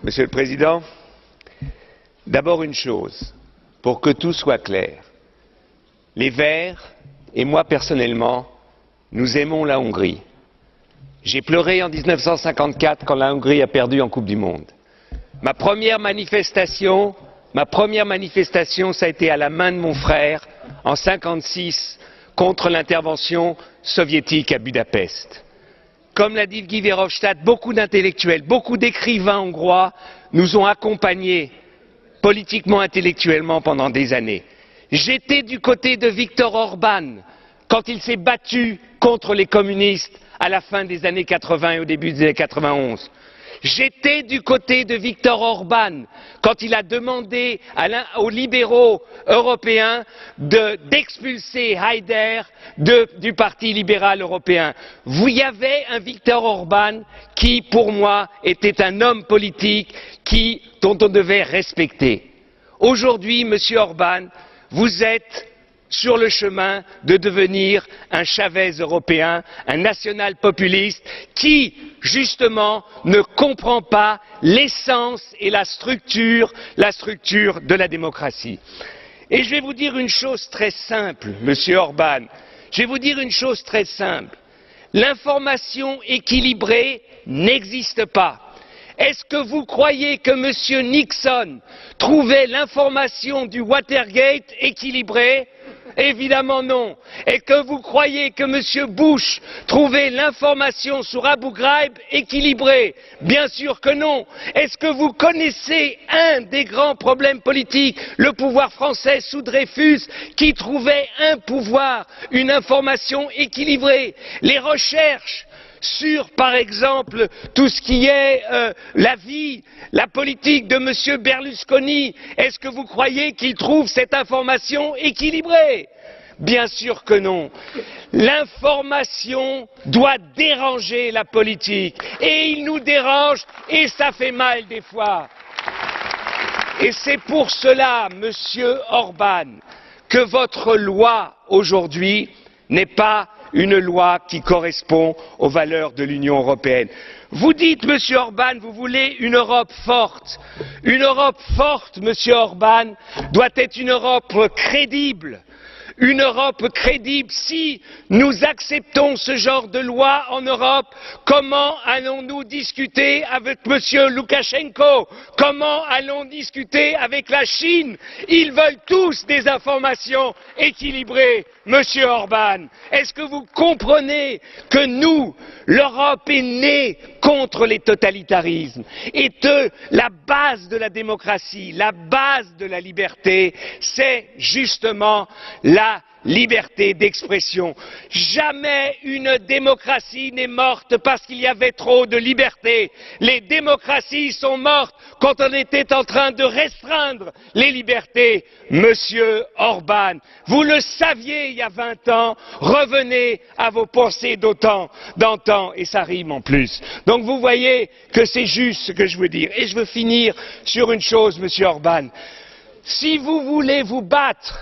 Monsieur le Président, d'abord une chose, pour que tout soit clair. Les Verts, et moi personnellement, nous aimons la Hongrie. J'ai pleuré en 1954 quand la Hongrie a perdu en Coupe du Monde. Ma première manifestation, ça a été à la main de mon frère, en 1956, contre l'intervention soviétique à Budapest. Comme l'a dit Guy Verhofstadt, beaucoup d'intellectuels, beaucoup d'écrivains hongrois nous ont accompagnés politiquement, intellectuellement pendant des années. J'étais du côté de Viktor Orban quand il s'est battu contre les communistes à la fin des années 80 et au début des années 91. J'étais du côté de Viktor Orban quand il a demandé aux libéraux européens d'expulser Haider du Parti libéral européen. Il y avait un Viktor Orban qui, pour moi, était un homme politique dont on devait respecter. Aujourd'hui, Monsieur Orban, vous êtes sur le chemin de devenir un Chavez européen, un national-populiste qui, justement, ne comprend pas l'essence et la structure de la démocratie. Et je vais vous dire une chose très simple, Monsieur Orban. Je vais vous dire une chose très simple. L'information équilibrée n'existe pas. Est-ce que vous croyez que M. Nixon trouvait l'information du Watergate équilibrée? Évidemment non. Est-ce que vous croyez que M. Bush trouvait l'information sur Abu Ghraib équilibrée? Bien sûr que non. Est-ce que vous connaissez un des grands problèmes politiques, le pouvoir français sous Dreyfus, qui trouvait une information équilibrée? Les recherches sur, par exemple, tout ce qui est la politique de M. Berlusconi, est-ce que vous croyez qu'il trouve cette information équilibrée? Bien sûr que non. L'information doit déranger la politique. Et il nous dérange, et ça fait mal des fois. Et c'est pour cela, Monsieur Orban, que votre loi aujourd'hui n'est pas une loi qui correspond aux valeurs de l'Union européenne. Vous dites, Monsieur Orban, vous voulez une Europe forte. Une Europe forte, Monsieur Orban, doit être une Europe crédible. Une Europe crédible. Si nous acceptons ce genre de loi en Europe, comment allons-nous discuter avec M. Loukachenko? Comment allons-nous discuter avec la Chine? Ils veulent tous des informations équilibrées, Monsieur Orban. Est-ce que vous comprenez que nous, l'Europe est née contre les totalitarismes et que la base de la démocratie, la base de la liberté, c'est justement la liberté d'expression. Jamais une démocratie n'est morte parce qu'il y avait trop de liberté. Les démocraties sont mortes quand on était en train de restreindre les libertés. Monsieur Orban, vous le saviez il y a 20 ans, revenez à vos pensées d'antan, et ça rime en plus. Donc vous voyez que c'est juste ce que je veux dire. Et je veux finir sur une chose, Monsieur Orban. Si vous voulez vous battre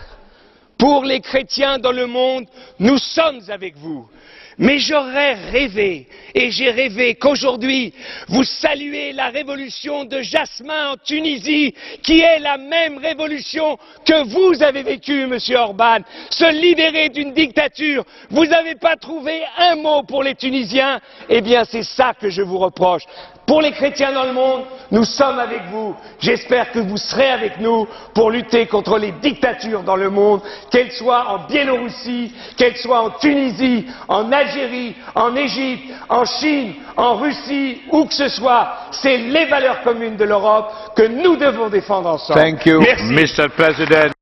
pour les chrétiens dans le monde, nous sommes avec vous. Mais j'aurais rêvé, et j'ai rêvé qu'aujourd'hui, vous saluez la révolution de Jasmin en Tunisie, qui est la même révolution que vous avez vécue, Monsieur Orban. Se libérer d'une dictature. Vous n'avez pas trouvé un mot pour les Tunisiens. Eh bien, c'est ça que je vous reproche. Pour les chrétiens dans le monde, nous sommes avec vous. J'espère que vous serez avec nous pour lutter contre les dictatures dans le monde, qu'elles soient en Biélorussie, qu'elles soient en Tunisie, en Algérie, en Égypte, en Chine, en Russie, où que ce soit. C'est les valeurs communes de l'Europe que nous devons défendre ensemble. Thank you, Merci. Mr. President.